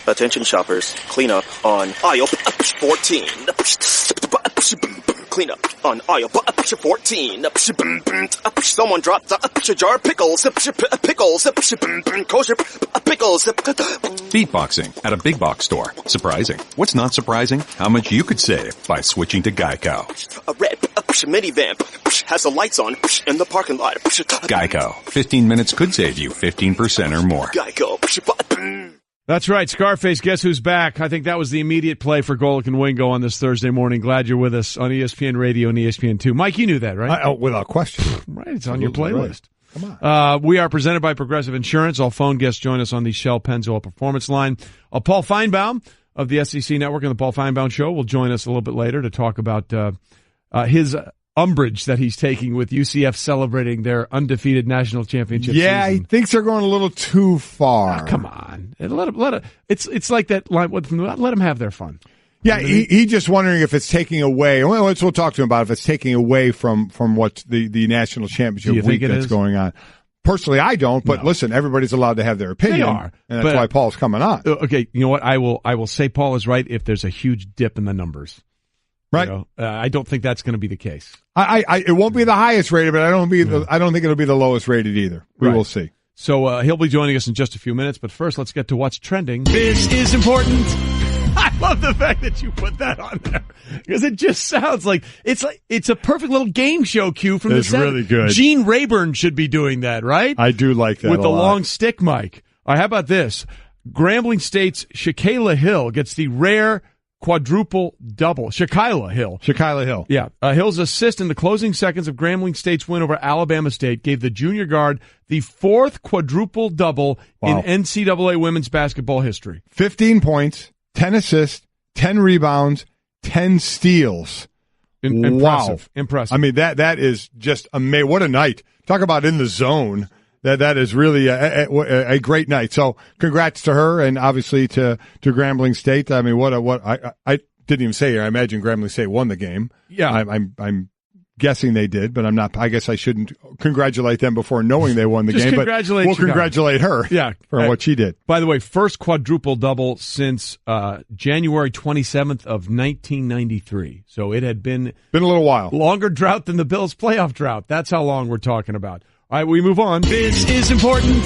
Attention shoppers, clean up on aisle 14. Clean up on aisle 14. Someone dropped a jar of pickles. Pickles. Kosher pickles. Beatboxing at a big box store. Surprising. What's not surprising? How much you could save by switching to Geico. A red minivan has the lights on in the parking lot. Geico. 15 minutes could save you 15% or more. Geico. That's right. Scarface, guess who's back? I think that was the immediate play for Golic and Wingo on this Thursday morning. Glad you're with us on ESPN Radio and ESPN2. Mike, you knew that, right? Without question. Right, it's on your playlist. Right. Come on. We are presented by Progressive Insurance. All phone guests join us on the Shell Pennzoil Performance Line. Paul Finebaum of the SEC Network and the Paul Finebaum Show will join us a little bit later to talk about his umbrage that he's taking with UCF celebrating their undefeated national championship season. He thinks they're going a little too far. Oh, come on. Let it. It's like that line, let them have their fun. Yeah, he's just wondering if it's taking away. Well, we'll talk to him about if it's taking away from what the national championship week that's going on. Personally, I don't, but listen, everybody's allowed to have their opinion. They are. And that's why Paul's coming on. Okay, you know what? I will say Paul is right if there's a huge dip in the numbers. Right. You know, I don't think that's going to be the case. It won't be the highest rated, but I don't think it'll be the lowest rated either. We will see. So he'll be joining us in just a few minutes, but first let's get to what's trending. This is important. I love the fact that you put that on there because it just sounds like it's a perfect little game show cue from the 70s. Really good. Gene Rayburn should be doing that, right? I do like that with a the lot. long stick mic. How about this? Grambling State's Shaquilla Hill gets the rare quadruple double. Shaquilla Hill. Yeah. Hill's assist in the closing seconds of Grambling State's win over Alabama State gave the junior guard the fourth quadruple double in NCAA women's basketball history. 15 points, 10 assists, 10 rebounds, 10 steals. Impressive. I mean, that is just amazing. What a night. Talk about in the zone. That is really a great night. So congrats to her and obviously to Grambling State. I mean, I didn't even say here. I imagine Grambling State won the game. Yeah. I'm guessing they did, but I'm not. I guess I shouldn't congratulate them before knowing they won the game. But we'll congratulate her. For what she did. By the way, first quadruple double since January 27th of 1993. So it had been a little while. Longer drought than the Bills' playoff drought. That's how long we're talking about. All right, we move on. This is important.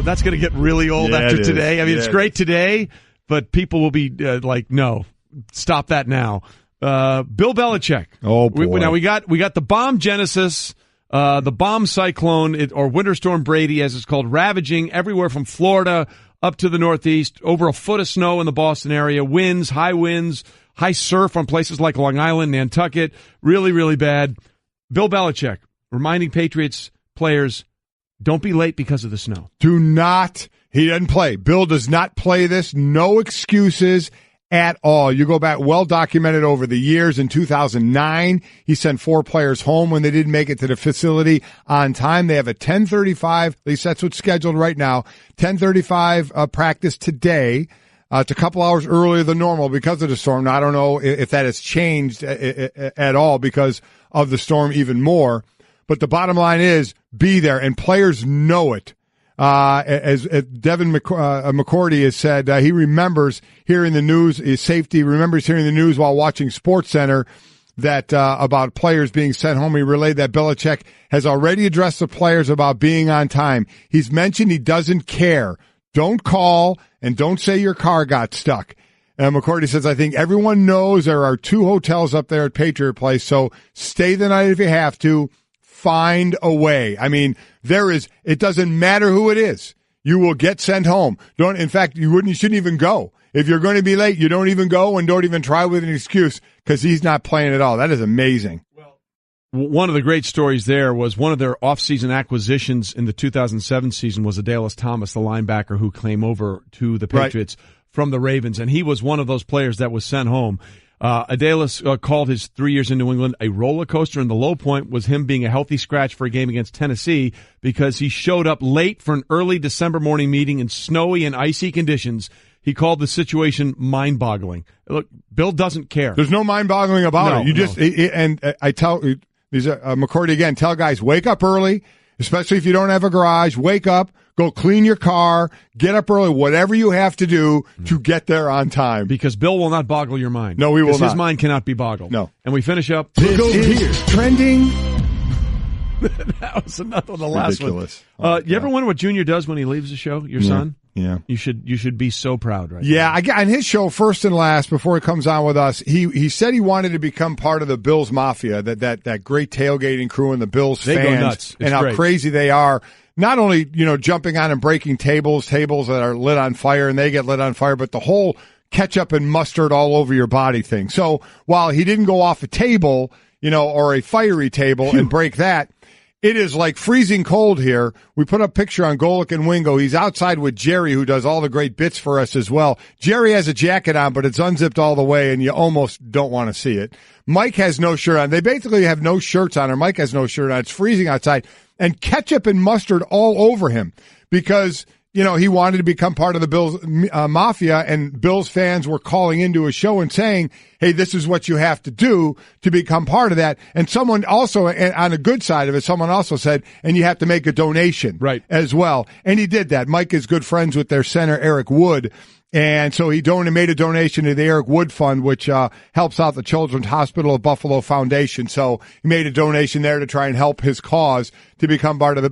That's going to get really old after today. I mean, it's great today, but people will be like, no, stop that now. Bill Belichick. Oh, boy. Now we got the bomb genesis, the bomb cyclone, or winter storm Brady, as it's called, ravaging everywhere from Florida up to the Northeast, over a foot of snow in the Boston area, winds, high surf on places like Long Island, Nantucket, really, really bad. Bill Belichick reminding Patriots players, don't be late because of the snow. Do not. He doesn't play. Bill does not play this. No excuses at all. You go back, well documented over the years. In 2009, he sent 4 players home when they didn't make it to the facility on time. They have a 10:35, at least that's what's scheduled right now, 10:35 practice today. It's a couple hours earlier than normal because of the storm. Now, I don't know if that has changed at all because of the storm even more. But the bottom line is be there, and players know it. As Devin McCourty has said, he remembers hearing the news, his safety, remembers hearing the news while watching SportsCenter that about players being sent home. He relayed that Belichick has already addressed the players about being on time. He's mentioned he doesn't care. Don't call and don't say your car got stuck. McCourty says, I think everyone knows there are 2 hotels up there at Patriot Place, so stay the night if you have to. Find a way. I mean, it doesn't matter who it is. You will get sent home. In fact, you shouldn't even go. If you're going to be late, you don't even go and don't even try with an excuse because he's not playing at all. That is amazing. Well, one of the great stories there was one of their offseason acquisitions in the 2007 season was Adalys Thomas, the linebacker who came over to the Patriots from the Ravens, and he was one of those players that was sent home. Adalys called his 3 years in New England a roller coaster, and the low point was him being a healthy scratch for a game against Tennessee because he showed up late for an early December morning meeting in snowy and icy conditions. He called the situation mind-boggling. Look, Bill doesn't care. There's no mind-boggling about it. And I tell McCourty again, tell guys, wake up early, especially if you don't have a garage. Wake up, Go clean your car, get up early, whatever you have to do to get there on time. Because Bill will not boggle your mind. No, he will not. His mind cannot be boggled. No. And we finish up. This is trending. That was another one, the last ridiculous. one. You ever wonder what Junior does when he leaves the show, your son? Yeah. You should be so proud right now. Yeah, on his show, First and Last, before he comes on with us, he said he wanted to become part of the Bills Mafia, that great tailgating crew and the Bills they fans. Go nuts. And how crazy they are. Not only, jumping on and breaking tables that are lit on fire and they get lit on fire, but the whole ketchup and mustard all over your body thing. So while he didn't go off a table, or a fiery table and break that, it is like freezing cold here. We put up a picture on Golick and Wingo. He's outside with Jerry, who does all the great bits for us as well. Jerry has a jacket on, but it's unzipped all the way, and you almost don't want to see it. Mike has no shirt on. They basically have no shirts on, or Mike has no shirt on. It's freezing outside. And ketchup and mustard all over him because, he wanted to become part of the Bills Mafia, and Bills fans were calling into a show and saying, hey, this is what you have to do to become part of that. And someone also, and on the good side of it, someone also said, and you have to make a donation as well. And he did that. Mike is good friends with their center, Eric Wood. And so he made a donation to the Eric Wood Fund, which helps out the Children's Hospital of Buffalo Foundation. So he made a donation there to try and help his cause to become part of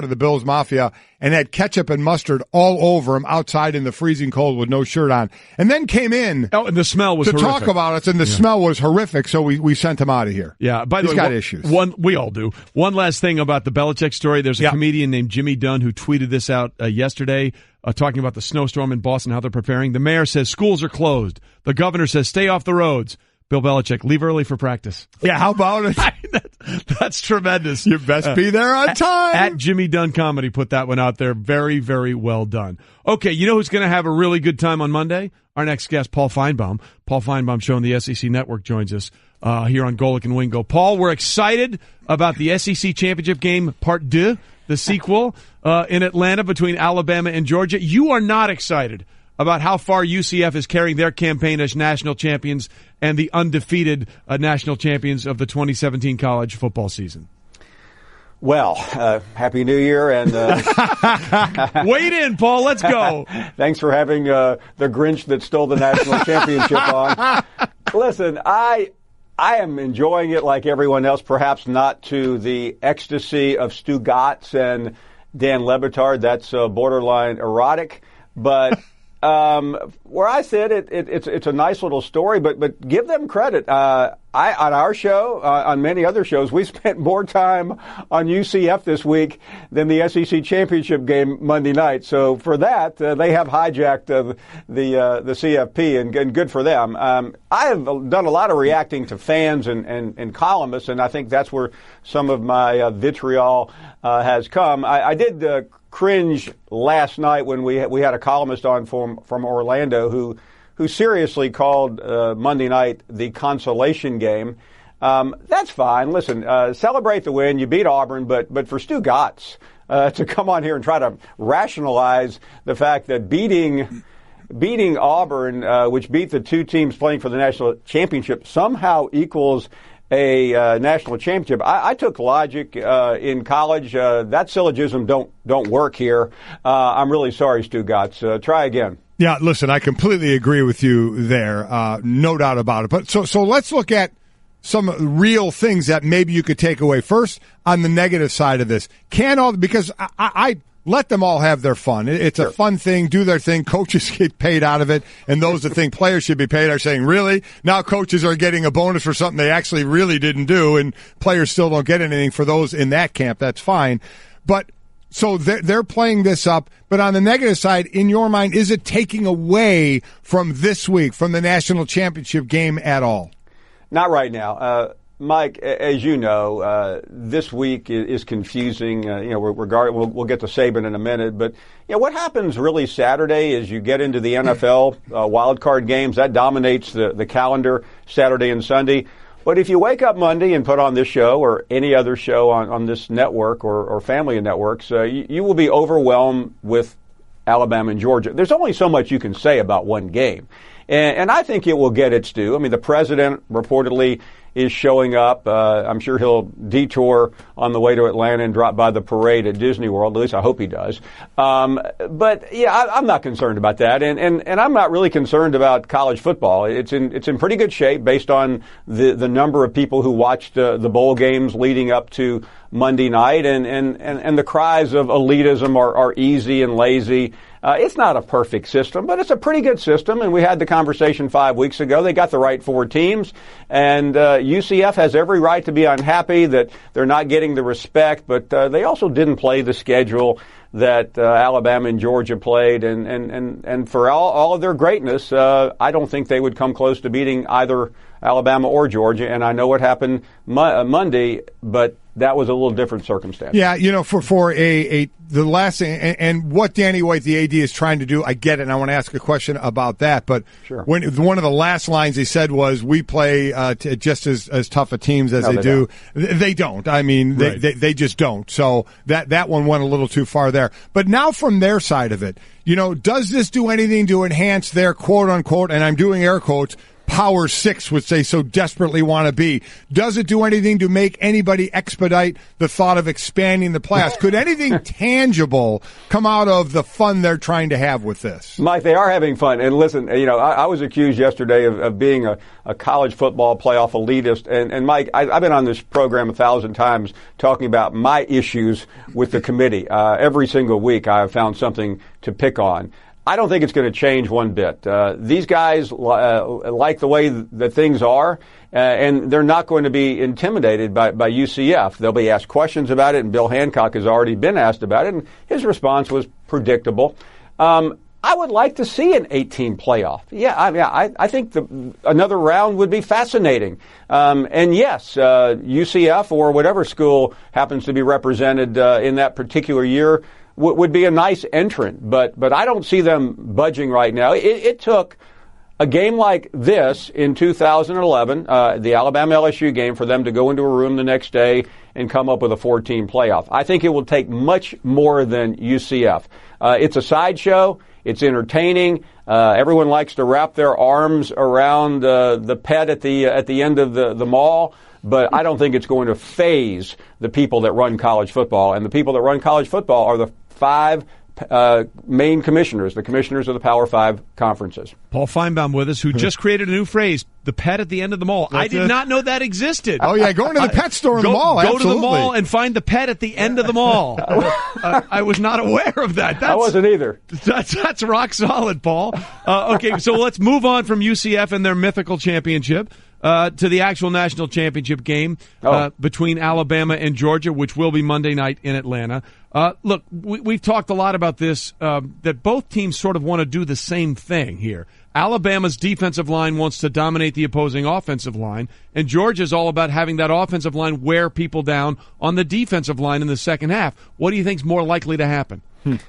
the Bills Mafia, and had ketchup and mustard all over him outside in the freezing cold with no shirt on. And then came in. Oh, and the smell was to horrific. Talk about it, and the smell was horrific. So we sent him out of here. Yeah. By the way, he's got issues. We all do. One last thing about the Belichick story. There's a comedian named Jimmy Dunn who tweeted this out yesterday. Talking about the snowstorm in Boston, how they're preparing. The mayor says schools are closed. The governor says stay off the roads. Bill Belichick, leave early for practice. Yeah, how about it? That's tremendous. You best be there on time. At Jimmy Dunn Comedy put that one out there. Very, very well done. Okay, you know who's going to have a really good time on Monday? Our next guest, Paul Finebaum. Paul Finebaum, show on the SEC Network, joins us here on Golick and Wingo. Paul, we're excited about the SEC Championship game, Part 2. The sequel in Atlanta between Alabama and Georgia. You are not excited about how far UCF is carrying their campaign as national champions and the undefeated national champions of the 2017 college football season. Well, Happy New Year, and wait in, Paul. Let's go. Thanks for having the Grinch that stole the national championship on. Listen, I am enjoying it like everyone else, perhaps not to the ecstasy of Stu Gatz and Dan Lebitard. That's borderline erotic. But where I sit, it's a nice little story, but give them credit. On our show, on many other shows, we spent more time on UCF this week than the SEC championship game Monday night. So for that, they have hijacked the CFP, and good for them. I have done a lot of reacting to fans and columnists, and I think that's where some of my vitriol has come. I did cringe last night when we had a columnist on from Orlando who seriously called Monday night the consolation game. That's fine. Listen, celebrate the win. You beat Auburn, but for Stu Gatz to come on here and try to rationalize the fact that beating Auburn, which beat the two teams playing for the national championship, somehow equals a national championship. I took logic in college. That syllogism don't work here. I'm really sorry, Stu Gatz. Try again. Yeah, listen, I completely agree with you there. No doubt about it. But so let's look at some real things that maybe you could take away. First, on the negative side of this, because I let them all have their fun. It's a fun thing, do their thing. Coaches get paid out of it, and those that think players should be paid are saying, really? Now coaches are getting a bonus for something they actually really didn't do, and players still don't get anything for those in that camp. That's fine. But so they're playing this up. But on the negative side, in your mind, is it taking away from this week, from the national championship game at all? Not right now. Mike, as you know, this week is confusing. We'll get to Saban in a minute, but what happens really Saturday is you get into the NFL wild card games. That dominates the calendar Saturday and Sunday. But if you wake up Monday and put on this show or any other show on this network or family of networks, you will be overwhelmed with Alabama and Georgia. There's only so much you can say about one game. And I think it will get its due. I mean, the president reportedly is showing up. I'm sure he'll detour on the way to Atlanta and drop by the parade at Disney World. At least I hope he does. But yeah, I'm not concerned about that, and I'm not really concerned about college football. It's in pretty good shape based on the number of people who watched the bowl games leading up to Monday night, and the cries of elitism are easy and lazy. It's not a perfect system, but it's a pretty good system, and we had the conversation 5 weeks ago. They got the right 4 teams, and UCF has every right to be unhappy that they're not getting the respect, but they also didn't play the schedule that Alabama and Georgia played, and for all of their greatness, I don't think they would come close to beating either Alabama or Georgia, and I know what happened Monday, but that was a little different circumstance. Yeah, for the last thing, and what Danny White, the AD, is trying to do, I get it, and I want to ask a question about that. But sure. When one of the last lines he said was, "We play just as tough a teams as they do." They don't. I mean, right. they just don't. So that one went a little too far there. But now from their side of it, does this do anything to enhance their quote unquote, and I'm doing air quotes, Power 6, which they so desperately want to be? Does it do anything to make anybody expedite the thought of expanding the playoffs? Could anything tangible come out of the fun they're trying to have with this? Mike, they are having fun. And listen, I was accused yesterday of being a college football playoff elitist. And Mike, I've been on this program 1,000 times talking about my issues with the committee. Every single week I have found something to pick on. I don't think it's going to change one bit. These guys like the way that things are, and they're not going to be intimidated by UCF. They'll be asked questions about it, and Bill Hancock has already been asked about it, and his response was predictable. I would like to see an 8-team playoff. Yeah, I think another round would be fascinating. And yes, UCF or whatever school happens to be represented in that particular year would be a nice entrant, but I don't see them budging right now. It took a game like this in 2011, the Alabama-LSU game, for them to go into a room the next day and come up with a 4-team playoff. I think it will take much more than UCF. It's a sideshow. It's entertaining. Everyone likes to wrap their arms around the pet at the end of the mall. But I don't think it's going to faze the people that run college football. And the people that run college football are the 5 main commissioners, the commissioners of the Power 5 conferences. Paul Finebaum with us, who just created a new phrase, the pet at the end of the mall. I did not know that existed. Oh, yeah, going to the pet store in the mall, absolutely. Go to the mall and find the pet at the end of the mall. I was not aware of that. I wasn't either. That's rock solid, Paul. Okay, so let's move on from UCF and their mythical championship to the actual national championship game between Alabama and Georgia, which will be Monday night in Atlanta. Look, we've talked a lot about this, that both teams sort of want to do the same thing here. Alabama's defensive line wants to dominate the opposing offensive line, and Georgia's all about having that offensive line wear people down on the defensive line in the second half. What do you think is more likely to happen?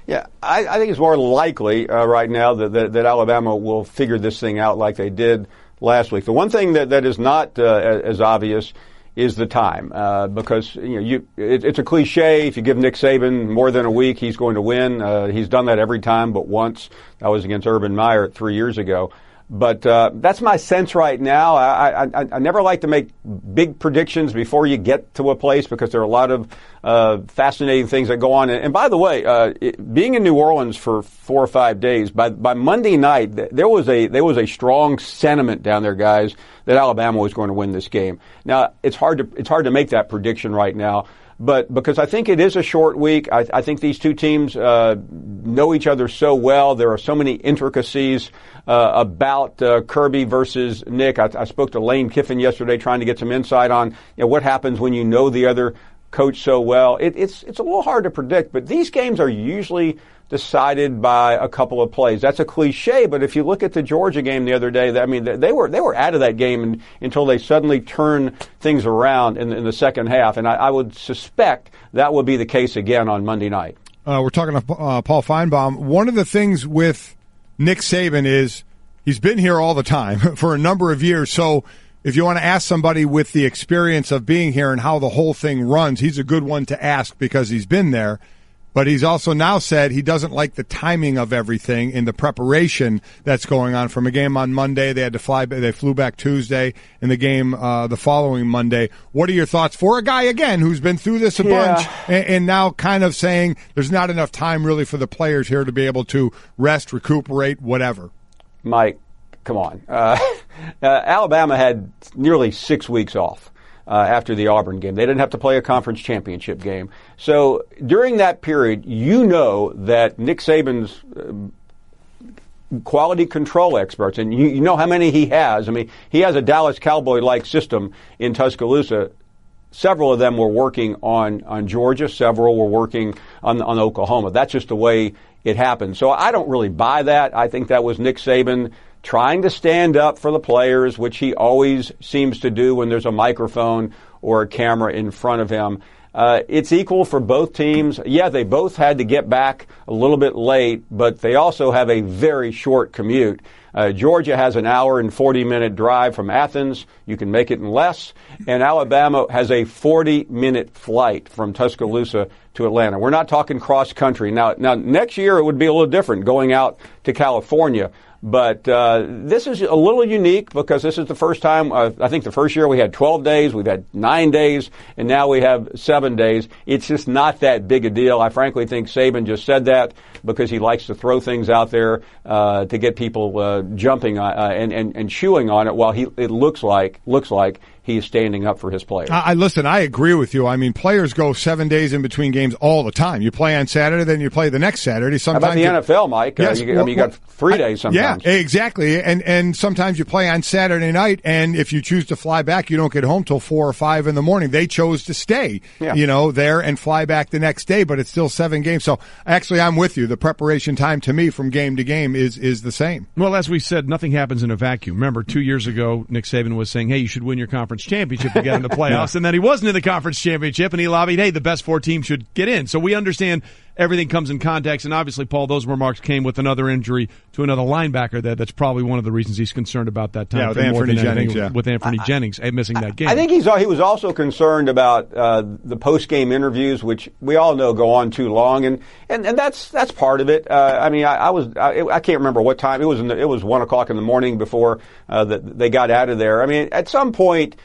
Yeah, I think it's more likely right now that Alabama will figure this thing out like they did last week. The one thing that is not as obvious is the time, because it's a cliche. If you give Nick Saban more than a week, he's going to win. He's done that every time but once. That was against Urban Meyer 3 years ago. But that's my sense right now. I never like to make big predictions before you get to a place, because there are a lot of fascinating things that go on. And by the way, being in New Orleans for 4 or 5 days, by Monday night there was a strong sentiment down there, guys, that Alabama was going to win this game. Now it's hard to make that prediction right now. But because I think it is a short week, I think these two teams know each other so well. There are so many intricacies about Kirby versus Nick. I spoke to Lane Kiffin yesterday trying to get some insight on what happens when you know the other coach so well. It's a little hard to predict, but these games are usually decided by a couple of plays. That's a cliche, but if you look at the Georgia game the other day, they were out of that game until they suddenly turned things around in the second half, and I would suspect that will be the case again on Monday night. We're talking to Paul Finebaum. One of the things with Nick Saban is he's been here all the time for a number of years, so if you want to ask somebody with the experience of being here and how the whole thing runs, he's a good one to ask because he's been there. But he's also now said he doesn't like the timing of everything in the preparation that's going on. From a game on Monday, they flew back Tuesday, and the game the following Monday. What are your thoughts for a guy, again, who's been through this a bunch and now kind of saying there's not enough time really for the players here to be able to rest, recuperate, whatever? Mike, come on. Alabama had nearly 6 weeks off. After the Auburn game. They didn't have to play a conference championship game. So during that period, you know that Nick Saban's quality control experts, and you know how many he has. I mean, he has a Dallas Cowboy-like system in Tuscaloosa. Several of them were working on Georgia. Several were working on Oklahoma. That's just the way it happened. So I don't really buy that. I think that was Nick Saban trying to stand up for the players, which he always seems to do when there's a microphone or a camera in front of him. It's equal for both teams. Yeah, they both had to get back a little bit late, but they also have a very short commute. Georgia has an hour and 40-minute drive from Athens. You can make it in less. And Alabama has a 40-minute flight from Tuscaloosa to Atlanta. We're not talking cross-country. Now, next year it would be a little different going out to California. But this is a little unique because this is the first time, I think the first year we had 12 days, we've had 9 days, and now we have 7 days. It's just not that big a deal. I frankly think Saban just said that because he likes to throw things out there to get people jumping and chewing on it while it looks like he's standing up for his players. Listen, I agree with you. I mean, players go 7 days in between games all the time. You play on Saturday, then you play the next Saturday. Sometimes how about the NFL, Mike? Yes, you got 3 days sometimes. Yeah, exactly. And sometimes you play on Saturday night, and if you choose to fly back, you don't get home till 4 or 5 in the morning. They chose to stay, there and fly back the next day, but it's still 7 games. So actually, I'm with you. The preparation time to me from game to game is the same. Well, as we said, nothing happens in a vacuum. Remember, 2 years ago, Nick Saban was saying, hey, you should win your conference championship to get in the playoffs, and then he wasn't in the conference championship, and he lobbied, hey, the best 4 teams should get in. So we understand everything comes in context, and obviously, Paul, those remarks came with another injury to another linebacker that's probably one of the reasons he's concerned about that time. Yeah, with Anthony Jennings. With Anthony Jennings missing that game. I think he was also concerned about the post-game interviews, which we all know go on too long, and that's part of it. I mean, I can't remember what time it was. It was 1 o'clock in the morning before that they got out of there. I mean, at some point.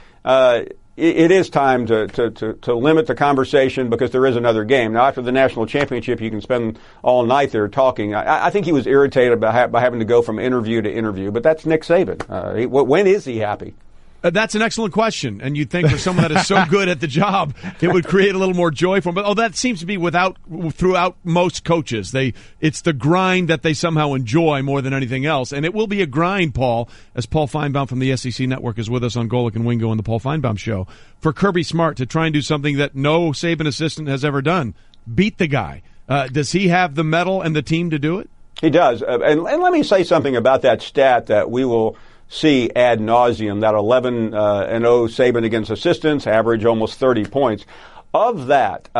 It is time to limit the conversation because there is another game. Now, after the national championship, you can spend all night there talking. I think he was irritated by having to go from interview to interview, but that's Nick Saban. When is he happy? That's an excellent question, and you'd think for someone that is so good at the job, it would create a little more joy for him. But that seems to be throughout most coaches. It's the grind that they somehow enjoy more than anything else, and it will be a grind, Paul, as Paul Finebaum from the SEC Network is with us on Golick and Wingo on the Paul Finebaum Show, for Kirby Smart to try and do something that no Saban assistant has ever done: beat the guy. Does he have the mettle and the team to do it? He does, and let me say something about that stat that we will see ad nauseum, that 11-0 Saban against assistants, average almost 30 points. Of that,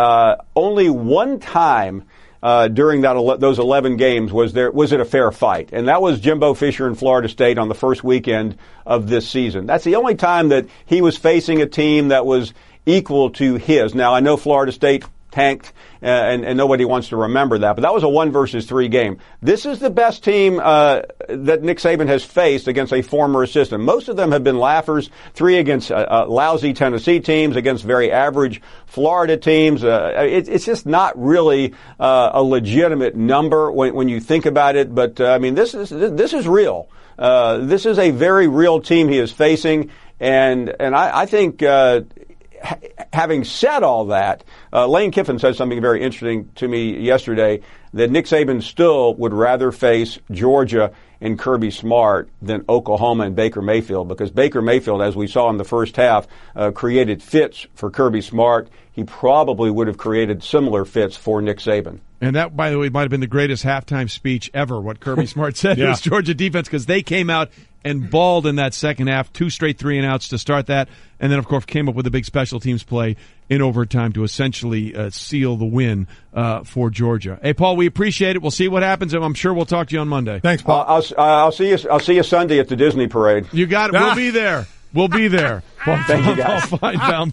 only one time during those 11 games was it a fair fight, and that was Jimbo Fisher in Florida State on the first weekend of this season. That's the only time that he was facing a team that was equal to his. Now, I know Florida State tanked, and nobody wants to remember that. But that was a 1-3 game. This is the best team that Nick Saban has faced against a former assistant. Most of them have been laughers. 3 against lousy Tennessee teams, against very average Florida teams. It's just not really a legitimate number when you think about it. But I mean, this is real. This is a very real team he is facing, and I think. Having said all that, Lane Kiffin said something very interesting to me yesterday, that Nick Saban still would rather face Georgia and Kirby Smart than Oklahoma and Baker Mayfield, because Baker Mayfield, as we saw in the first half, created fits for Kirby Smart. He probably would have created similar fits for Nick Saban. And that, by the way, might have been the greatest halftime speech ever, what Kirby Smart said to his Georgia defense, because they came out and balled in that second half, 2 straight 3-and-outs to start that, and then, of course, came up with a big special teams play in overtime to essentially seal the win for Georgia. Hey, Paul, we appreciate it. We'll see what happens, and I'm sure we'll talk to you on Monday. Thanks, Paul. I'll see you Sunday at the Disney parade. You got it. We'll be there. We'll be there. Thank you, guys. Finebaum.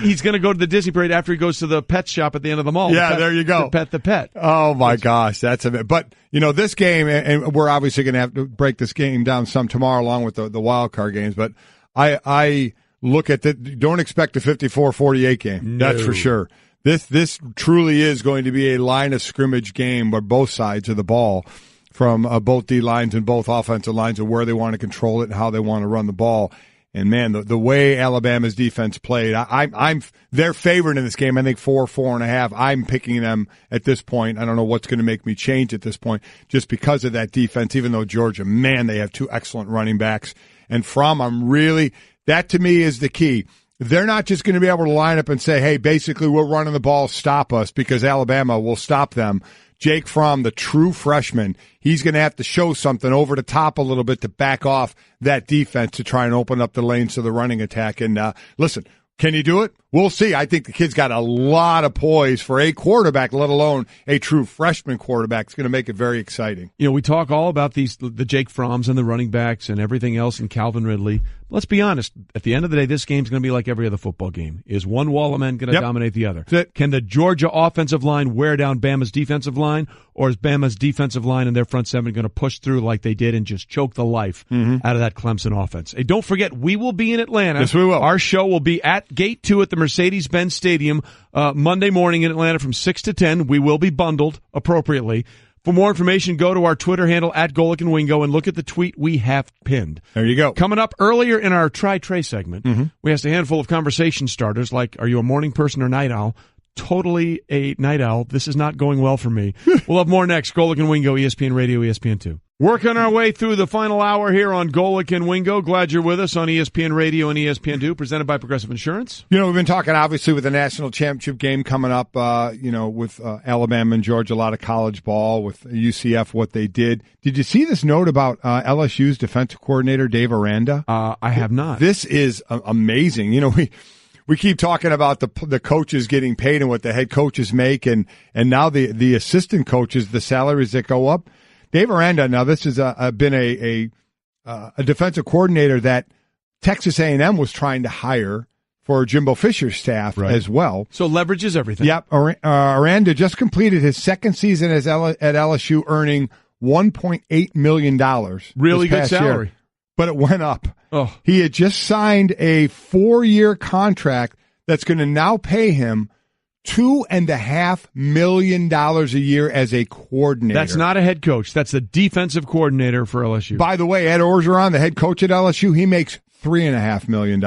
He's going to go to the Disney parade after he goes to the pet shop at the end of the mall. Yeah, there you go. To pet the pet. Oh, my gosh. That's a bit. But, this game, and we're obviously going to have to break this game down some tomorrow along with the wild card games, but I look at don't expect a 54-48 game. No. That's for sure. This truly is going to be a line of scrimmage game where both sides of the ball from both D lines and both offensive lines and where they want to control it and how they want to run the ball. And man, the way Alabama's defense played, I'm their favorite in this game. I think 4.5. I'm picking them at this point. I don't know what's going to make me change at this point, just because of that defense. Even though Georgia, man, they have two excellent running backs. And that to me is the key. They're not just going to be able to line up and say, hey, basically we're running the ball, stop us, because Alabama will stop them. Jake Fromm, the true freshman, he's going to have to show something over the top a little bit to back off that defense to try and open up the lanes to the running attack. And listen, can he do it? We'll see. I think the kid's got a lot of poise for a quarterback, let alone a true freshman quarterback. It's going to make it very exciting. We talk all about the Jake Fromms and the running backs and everything else and Calvin Ridley. Let's be honest. At the end of the day, this game's going to be like every other football game. Is one wall of men going to dominate the other? Can the Georgia offensive line wear down Bama's defensive line, or is Bama's defensive line and their front seven going to push through like they did and just choke the life out of that Clemson offense? Hey, don't forget, we will be in Atlanta. Yes, we will. Our show will be at Gate 2 at the Mercedes-Benz Stadium Monday morning in Atlanta from 6 to 10. We will be bundled appropriately. For more information, go to our Twitter handle at Golic and Wingo and look at the tweet we have pinned. There you go. Coming up earlier in our Try-Trey segment, we asked a handful of conversation starters like, are you a morning person or night owl? Totally a night owl. This is not going well for me. We'll have more next. Golic and Wingo, ESPN Radio, ESPN2. Working our way through the final hour here on Golic and Wingo. Glad you're with us on ESPN Radio and ESPN2, presented by Progressive Insurance. We've been talking, obviously, with the national championship game coming up, with Alabama and Georgia, a lot of college ball, with UCF, what they did. Did you see this note about LSU's defensive coordinator, Dave Aranda? I have not. This is amazing. We keep talking about the coaches getting paid and what the head coaches make, and now the assistant coaches, the salaries that go up. Dave Aranda, now this has been a defensive coordinator that Texas A&M was trying to hire for Jimbo Fisher's staff as well. So leverage is everything. Yep. Aranda just completed his second season at LSU, earning $1.8 million. Really good salary. Year, but it went up. Oh. He had just signed a 4-year contract that's going to now pay him $2.5 million a year as a coordinator. That's not a head coach. That's the defensive coordinator for LSU. By the way, Ed Orgeron, the head coach at LSU, he makes $3.5 million.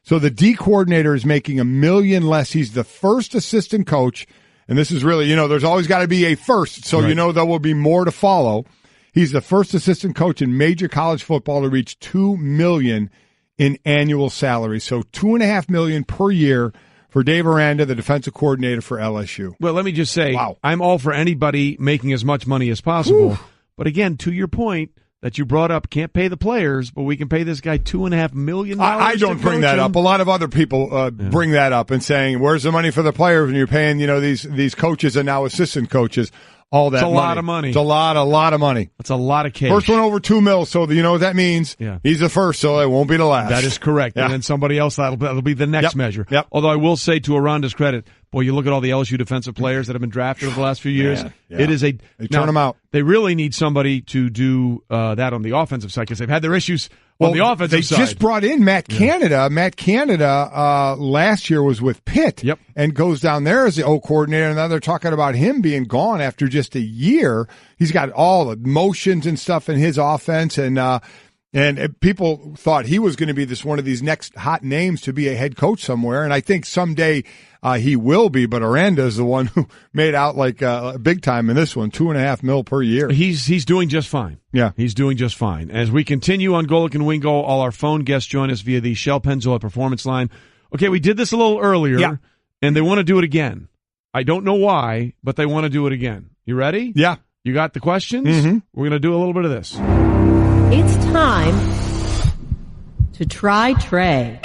So the D coordinator is making $1 million less. He's the first assistant coach, and this is really, there's always got to be a first, so there will be more to follow. He's the first assistant coach in major college football to reach $2 million in annual salary. So $2.5 million per year for Dave Aranda, the defensive coordinator for LSU. Well, let me just say, wow. I'm all for anybody making as much money as possible. Woo. But again, to your point that you brought up, can't pay the players, but we can pay this guy $2.5 million. I don't bring that up. A lot of other people bring that up and saying, where's the money for the players when you're paying, these coaches and now assistant coaches? All that it's a lot of money. It's a lot of money. It's a lot of cash. First one over $2 million, so you know what that means? Yeah. He's the first, so it won't be the last. That is correct. Yeah. And then somebody else, that'll be the next measure. Yep. Although I will say, to Aranda's credit, boy, you look at all the LSU defensive players that have been drafted over the last few years. Yeah. It is they turn them out. They really need somebody to do that on the offensive side, because they've had their issues on the offensive side. They just brought in Matt Canada. Matt Canada last year was with Pitt and goes down there as the O coordinator, and now they're talking about him being gone after just a year. He's got all the motions and stuff in his offense, and people thought he was going to be one of these next hot names to be a head coach somewhere, and I think someday he will be, but Aranda is the one who made out like big time in this one, $2.5 million per year. He's doing just fine. Yeah. He's doing just fine. As we continue on Golic and Wingo, all our phone guests join us via the Shell Pennzoil Performance Line. Okay, we did this a little earlier, and they want to do it again. I don't know why, but they want to do it again. You ready? Yeah. You got the questions? Mm-hmm. We're going to do a little bit of this. It's time to try Trey.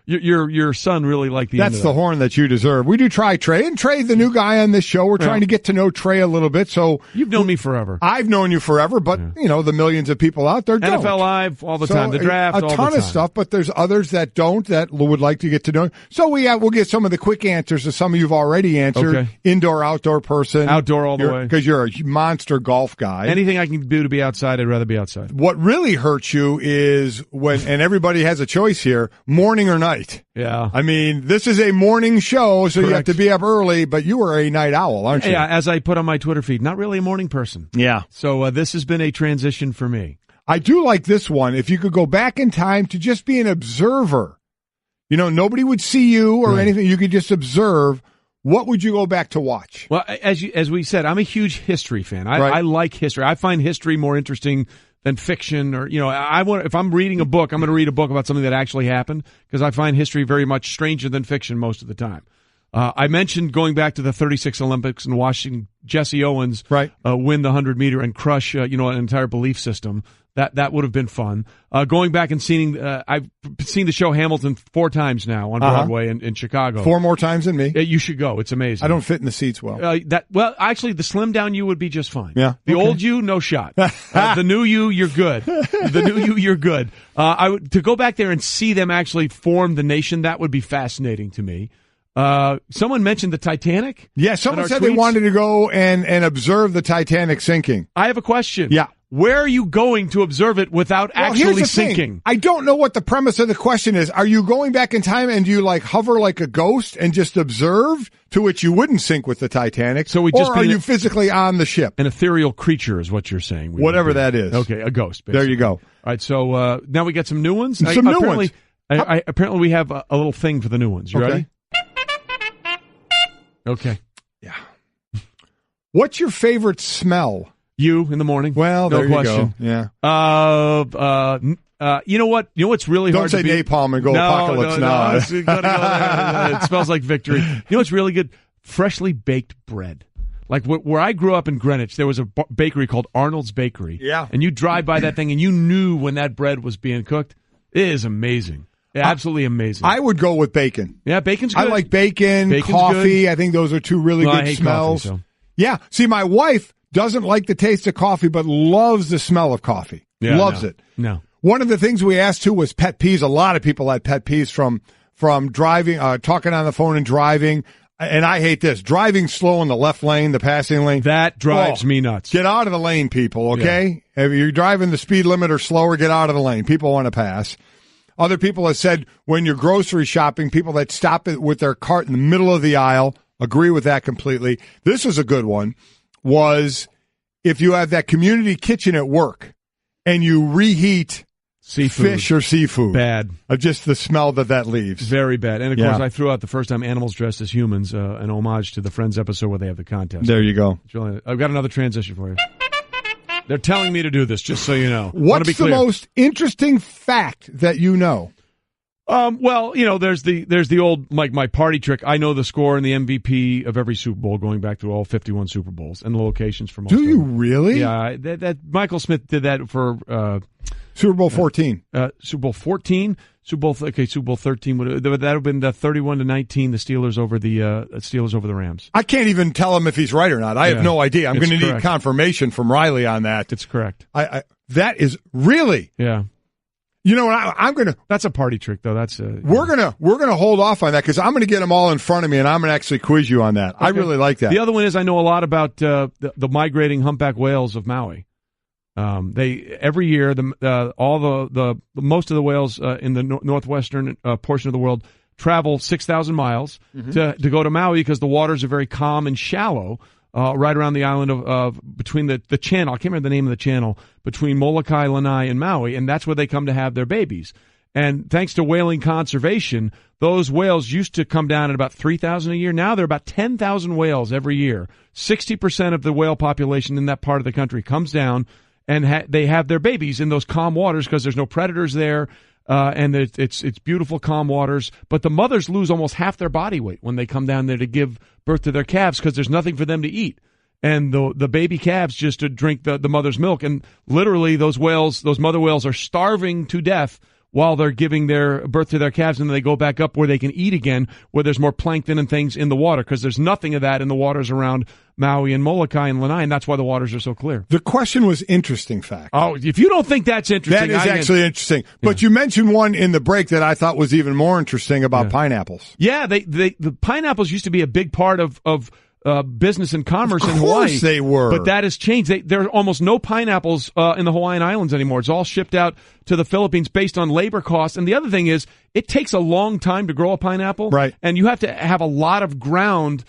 Your son really liked the end That's of the that. horn that you deserve. We do try Trey, and Trey, the new guy on this show. We're trying to get to know Trey a little bit. So You've known me forever. I've known you forever, but the millions of people out there don't. NFL Live all the time. The draft, a all ton the of time. stuff. But there's others that don't, that would like to get to know. So we'll get some of the quick answers to some of you've already answered. Okay. Indoor, outdoor person, Outdoor all the way. because you're a monster golf guy. Anything I can do to be outside, I'd rather be outside. What really hurts you is when, and everybody has a choice here, morning or night. Yeah. I mean, this is a morning show, so you have Correct. to be up early, but you are a night owl, aren't you? Yeah, as I put on my Twitter feed, not really a morning person. Yeah. So this has been a transition for me. I do like this one. If you could go back in time to just be an observer, nobody would see you or anything. You could just observe. What would you go back to watch? Well, as we said, I'm a huge history fan. I like history. I find history more interesting than fiction, or if I'm reading a book, I'm going to read a book about something that actually happened, because I find history very much stranger than fiction most of the time. I mentioned going back to the 36 Olympics and watching Jesse Owens win the 100-meter and crush an entire belief system. That would have been fun. Going back and seeing, I've seen the show Hamilton 4 times now on Broadway in Chicago. 4 more times than me. You should go. It's amazing. I don't fit in the seats well. Actually, the slim down you would be just fine. Yeah. The old you, no shot. The new you, you're good. The new you, you're good. To go back there and see them actually form the nation, that would be fascinating to me. Someone mentioned the Titanic. Yeah, someone said tweets. they wanted to go and observe the Titanic sinking. I have a question. Yeah. Where are you going to observe it without Here's actually the thing. sinking? I don't know what the premise of the question is. Are you going back in time and do you hover like a ghost and just observe, to which you wouldn't sink with the Titanic? So or are you physically on the ship? An ethereal creature is what you're saying. Whatever that is. Okay, a ghost. Basically. There you go. All right, so now we get some new ones. New ones. Apparently we have a little thing for the new ones. You ready? Okay. Yeah. What's your favorite smell? You in the morning. Well, no there question. You go. Yeah. You know what? You know what's really Don't hard say to be? napalm and go apocalypse now. No, it's gotta go there. It smells like victory. You know what's really good? Freshly baked bread. Like where I grew up in Greenwich, there was a bakery called Arnold's Bakery. Yeah. And you drive by that thing and you knew when that bread was being cooked. It is amazing. Yeah, absolutely amazing. I would go with bacon. Yeah, bacon's good. I like bacon, Bacon's coffee. good. I think those are 2 really good I hate smells. Coffee, so. Yeah. See, my wife doesn't like the taste of coffee, but loves the smell of coffee. Yeah, loves no. it. No. One of the things we asked too was pet peeves. A lot of people had pet peeves from driving, talking on the phone and driving. And I hate this. Driving slow in the left lane, the passing lane. That drives me nuts. Get out of the lane, people, okay? Yeah. If you're driving the speed limit or slower, get out of the lane. People want to pass. Other people have said when you're grocery shopping, people that stop it with their cart in the middle of the aisle, agree with that completely. This is a good one, was if you have that community kitchen at work and you reheat seafood. Fish or seafood. Bad. Just the smell that leaves. Very bad. And, of course, I threw out the first time animals dressed as humans, an homage to the Friends episode where they have the contest. There you go. I've got another transition for you. They're telling me to do this, just so you know. What's the most interesting fact that you know? Well, there's the old my party trick. I know the score and the MVP of every Super Bowl going back through all 51 Super Bowls and the locations for most of them. Do you really? Yeah, that Michael Smith did that for Super Bowl 14. Super Bowl 14, Super Bowl 13 would that have been the 31-19 the Steelers over the Rams. I can't even tell him if he's right or not. I have no idea. I'm going to need confirmation from Riley on that. It's correct. That is really. Yeah. You know what? I'm going to. That's a party trick, though. That's we're gonna hold off on that because I'm going to get them all in front of me and I'm going to actually quiz you on that. Okay. I really like that. The other one is I know a lot about the migrating humpback whales of Maui. They every year most of the whales in the northwestern portion of the world travel 6,000 miles to go to Maui because the waters are very calm and shallow. Right around the island of between the channel, I can't remember the name of the channel, between Molokai, Lanai, and Maui, and that's where they come to have their babies. And thanks to whaling conservation, those whales used to come down at about 3,000 a year. Now they're about 10,000 whales every year. 60% of the whale population in that part of the country comes down, and they have their babies in those calm waters because there's no predators there. And it's beautiful, calm waters. But the mothers lose almost half their body weight when they come down there to give birth to their calves because there's nothing for them to eat. And the baby calves just to drink the mother's milk. And literally those mother whales are starving to death while they're giving their birth to their calves, and then they go back up where they can eat again, where there's more plankton and things in the water, because there's nothing of that in the waters around Maui and Molokai and Lanai, and that's why the waters are so clear. The question was interesting fact. Oh, if you don't think that's interesting. That is actually interesting. But you mentioned one in the break that I thought was even more interesting about pineapples. Yeah, the pineapples used to be a big part of business and commerce in Hawaii. Of course they were. But that has changed. There are almost no pineapples in the Hawaiian Islands anymore. It's all shipped out to the Philippines based on labor costs. And the other thing is, it takes a long time to grow a pineapple. Right. And you have to have a lot of ground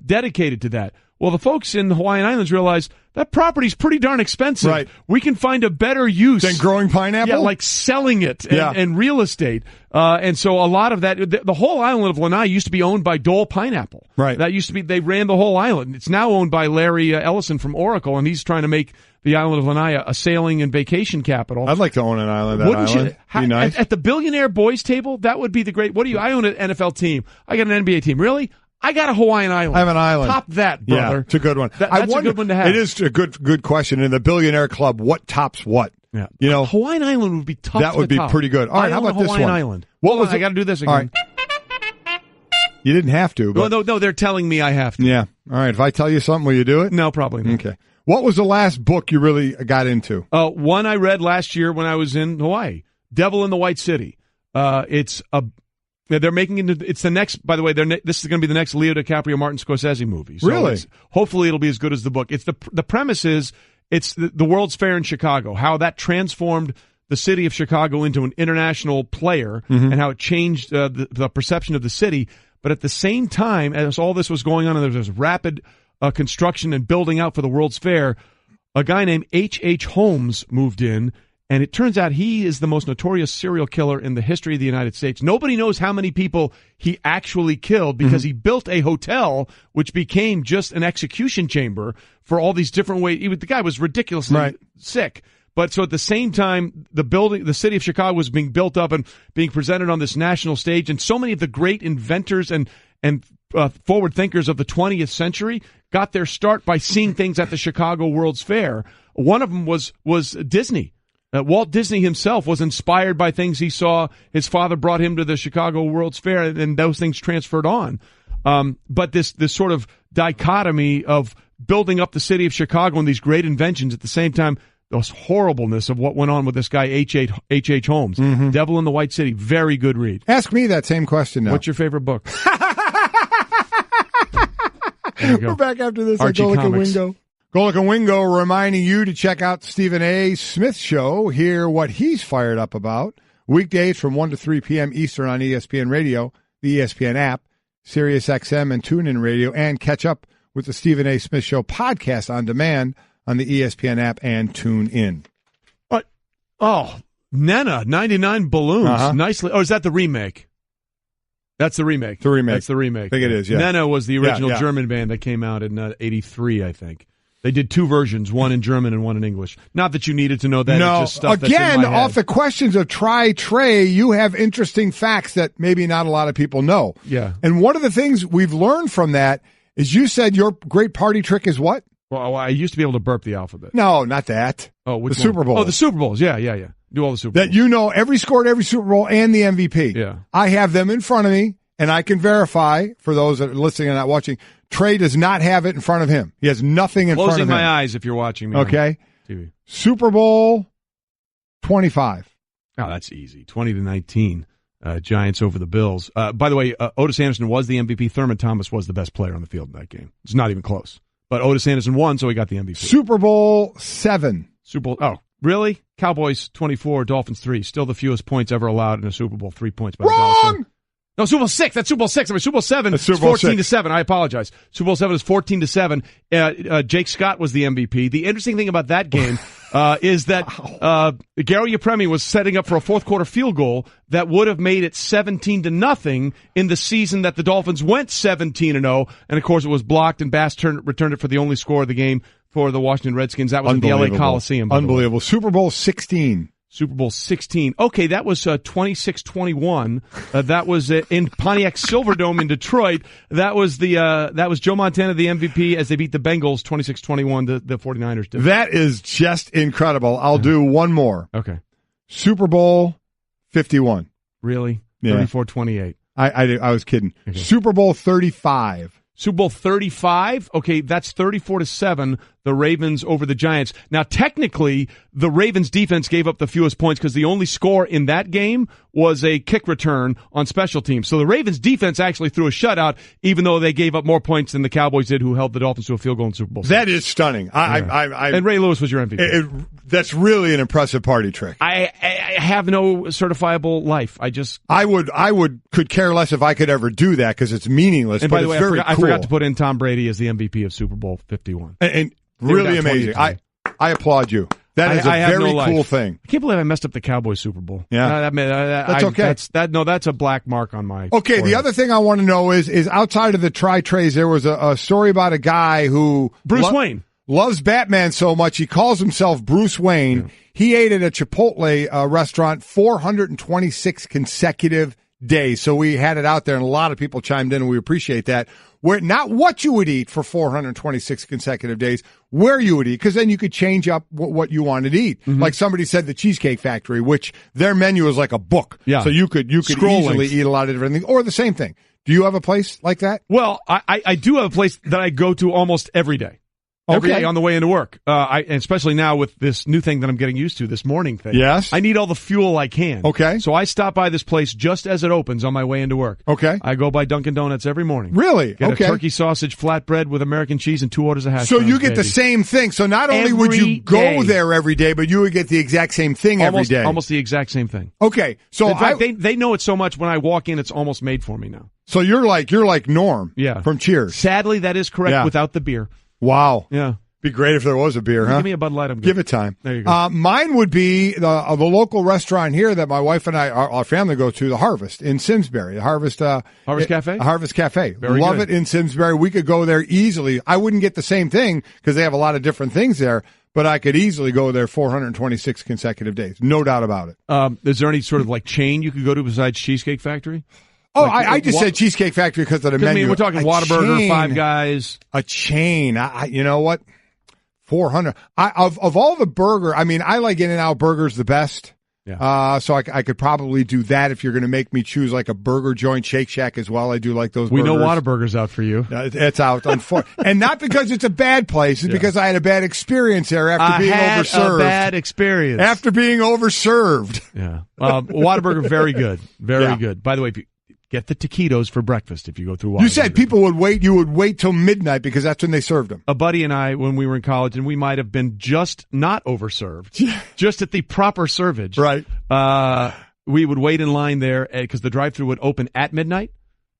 dedicated to that. Well, the folks in the Hawaiian Islands realize that property's pretty darn expensive. Right. We can find a better use than growing pineapple? Yeah, like selling it and real estate. And so a lot of that, the whole island of Lanai used to be owned by Dole Pineapple. Right. That used to be, they ran the whole island. It's now owned by Larry Ellison from Oracle, and he's trying to make the island of Lanai a sailing and vacation capital. I'd like to own an island. Wouldn't island. you? Be nice. At the billionaire boys table, that would be the great. What do you? I own an NFL team. I got an NBA team. Really? I got a Hawaiian island. I have an island. Top that, brother. Yeah, it's a good one. That's a good one to have. It is a good question. In the billionaire club, what tops what? Yeah. You know, Hawaiian Island would be tough. That would be pretty good. All right, how about this one? Hawaiian Island. What was I got to do this again. All right. You didn't have to. But No, they're telling me I have to. Yeah. All right. If I tell you something, will you do it? No, probably not. Okay. What was the last book you really got into? One I read last year when I was in Hawaii, Devil in the White City. They're making it's the next, by the way, this is going to be the next Leo DiCaprio, Martin Scorsese movie. So really? Hopefully it'll be as good as the book. It's the premise is, it's the World's Fair in Chicago, how that transformed the city of Chicago into an international player, and how it changed the perception of the city. But at the same time, as all this was going on, and there was this rapid construction and building out for the World's Fair, a guy named H.H. Holmes moved in, and it turns out he is the most notorious serial killer in the history of the United States. Nobody knows how many people he actually killed, because he built a hotel which became just an execution chamber for all these different ways. The guy was ridiculously sick. But so at the same time, the city of Chicago was being built up and being presented on this national stage, and so many of the great inventors and forward thinkers of the 20th century got their start by seeing things at the Chicago World's Fair. One of them was Disney. Walt Disney himself was inspired by things he saw. His father brought him to the Chicago World's Fair, and those things transferred on. But this sort of dichotomy of building up the city of Chicago and these great inventions at the same time, the horribleness of what went on with this guy, H.H. Holmes. Devil in the White City, very good read. Ask me that same question now. What's your favorite book? We're back after this. Archie Golic and Comics. Wingo. Golic and Wingo reminding you to check out Stephen A. Smith Show, hear what he's fired up about. Weekdays from 1 to 3 p.m. Eastern on ESPN Radio, the ESPN app, Sirius XM, and TuneIn Radio, and catch up with the Stephen A. Smith Show podcast on demand on the ESPN app and TuneIn. Nena, 99 Balloons. Nicely. Oh, is that the remake? That's the remake. That's the remake. I think it is, yeah. Nena was the original German band that came out in 83, I think. They did two versions, one in German and one in English. Not that you needed to know that. No, it's just stuff again, that's in my head. off the questions of Try Trey, you have interesting facts that maybe not a lot of people know. Yeah. And one of the things we've learned from that is you said your great party trick is what? Well, I used to be able to burp the alphabet. No, not that. Oh, which the one? Super Bowl. Oh, the Super Bowls. Yeah. Do all the Super Bowls. That you know every score at every Super Bowl and the MVP. Yeah. I have them in front of me, and I can verify, for those that are listening and not watching, Trey does not have it in front of him. He has nothing in front of him. Closing my eyes if you're watching me okay. on TV. Super Bowl 25. Oh, that's easy. 20-19. Giants over the Bills. By the way, Otis Anderson was the MVP. Thurman Thomas was the best player on the field in that game. It's not even close. But Otis Anderson won, so he got the MVP. Super Bowl 7. Super Bowl. Oh, really? Cowboys 24, Dolphins 3. Still the fewest points ever allowed in a Super Bowl. 3 points by the Dallas Cowboys. No, Super Bowl 6. That's Super Bowl 6. I mean, Super Bowl 7 is 14-7. I apologize. Super Bowl 7 is 14-7. Jake Scott was the MVP. The interesting thing about that game is that Gary Yepremi was setting up for a fourth quarter field goal that would have made it 17-0 in the season that the Dolphins went 17-0. And of course, it was blocked, and Bass returned it for the only score of the game for the Washington Redskins. That was in the LA Coliseum. Unbelievable. Super Bowl 16. Super Bowl 16. Okay, that was 26-21. That was in Pontiac Silverdome in Detroit. That was Joe Montana, the MVP, as they beat the Bengals 26-21. The 49ers did. That is just incredible. I'll do one more. Okay. Super Bowl 51. Really? Yeah. 34-28. I was kidding. Okay. Super Bowl 35. Super Bowl 35. Okay, that's 34-7. The Ravens over the Giants. Now, technically, the Ravens defense gave up the fewest points because the only score in that game was a kick return on special teams. So the Ravens defense actually threw a shutout, even though they gave up more points than the Cowboys did, who held the Dolphins to a field goal in Super Bowl. That is stunning. And Ray Lewis was your MVP. That's really an impressive party trick. I have no certifiable life. I could care less if I could ever do that because it's meaningless. And but by the way, very I cool. forgot to put in Tom Brady as the MVP of Super Bowl 51. And really amazing. I applaud you. That is a very cool thing. I can't believe I messed up the Cowboys Super Bowl. Yeah. That's okay. That's a black mark on my Okay, forehead. the other thing I want to know is outside of the tri-trays, there was a story about a guy who Bruce Wayne loves Batman so much he calls himself Bruce Wayne. Yeah. He ate at a Chipotle restaurant 426 consecutive days. So we had it out there, and a lot of people chimed in, and we appreciate that. Where not what you would eat for 426 consecutive days, where you would eat, because then you could change up what you wanted to eat. Mm-hmm. Like somebody said, the Cheesecake Factory, which their menu is like a book. Yeah. So you could easily eat a lot of different things, or the same thing. Do you have a place like that? Well, I do have a place that I go to almost every day. Every day on the way into work. And especially now with this new thing that I'm getting used to, this morning thing. Yes. I need all the fuel I can. Okay. So I stop by this place just as it opens on my way into work. Okay. I go by Dunkin' Donuts every morning. Really? Get a turkey sausage flatbread with American cheese and 2 orders of hash browns. So you get the same thing. So not only would you go there every day, but you would get the exact same thing every day. Almost the exact same thing. Okay. So in fact, they know it so much when I walk in, it's almost made for me now. So you're like Norm. Yeah. From Cheers. Sadly, that is correct without the beer. Wow. Yeah. Be great if there was a beer, huh? Give me a Bud Light. I'm good. Give it time. There you go. Mine would be the local restaurant here that my wife and our family go to, the Harvest in Simsbury. The Harvest Cafe? Harvest Cafe. Very Love good. it in Simsbury. We could go there easily. I wouldn't get the same thing because they have a lot of different things there, but I could easily go there 426 consecutive days. No doubt about it. Is there any sort of like chain you could go to besides Cheesecake Factory? Oh, I just said Cheesecake Factory because of the menu. I mean, we're talking Whataburger, Five Guys. A chain. You know what? 400. Of all the burger, I mean, I like In-N-Out burgers the best. Yeah. So I could probably do that if you're going to make me choose like a burger joint. Shake Shack as well. I do like those burgers. We know Whataburger's out for you. It's out. And not because it's a bad place. It's because I had a bad experience there after being overserved. A bad experience. After being overserved. Yeah. Whataburger, very good. Very good. By the way, get the taquitos for breakfast if you go through Whataburger. You said you would wait till midnight because that's when they served them. A buddy and I, when we were in college, and we might have been just not overserved, just at the proper servage. Right. We would wait in line there because the drive-thru would open at midnight,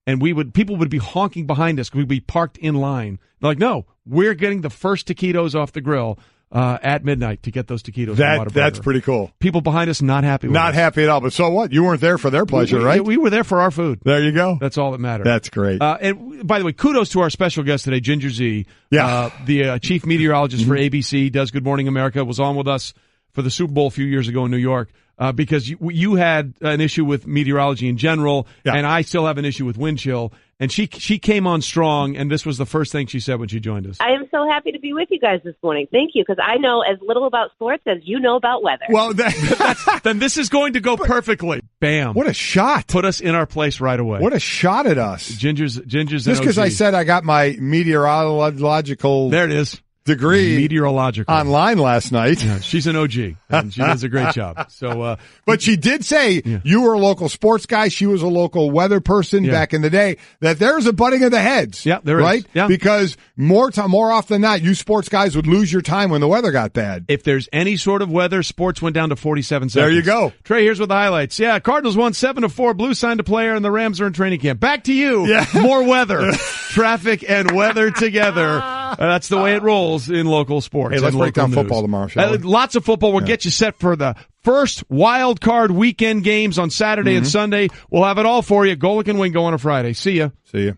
and people would be honking behind us because we'd be parked in line. They're like, no, we're getting the first taquitos off the grill at midnight to get those taquitos. That's pretty cool. People behind us not happy with Not us. happy at all, but so what? You weren't there for their pleasure, right? We were there for our food. There you go. That's all that mattered. That's great. And by the way, kudos to our special guest today, Ginger Z. Yeah. The chief meteorologist for ABC, does Good Morning America, was on with us for the Super Bowl a few years ago in New York. Because you had an issue with meteorology in general, and I still have an issue with wind chill. And she came on strong, and this was the first thing she said when she joined us. I am so happy to be with you guys this morning. Thank you, because I know as little about sports as you know about weather. Well, then this is going to go perfectly. Bam. What a shot. Put us in our place right away. What a shot at us. Ginger's Just because I said I got my meteorological... There it is. Degree meteorological online last night. Yeah, she's an OG, and she does a great job. So, but she did say you were a local sports guy. She was a local weather person back in the day. That there's a butting of the heads. Yeah, there right? is. Yeah. Because more often than not, you sports guys would lose your time when the weather got bad. If there's any sort of weather, sports went down to 47 seconds. There you go. Trey, here's with the highlights. Yeah, Cardinals won 7-4. Blues signed a player, and the Rams are in training camp. Back to you. Yeah. More weather, traffic, and weather together. That's the way it rolls in local sports. Hey, let's break down football tomorrow, shall we? Lots of football. We'll get you set for the first wild card weekend games on Saturday and Sunday. We'll have it all for you. Golic and Wingo on a Friday. See ya. See ya.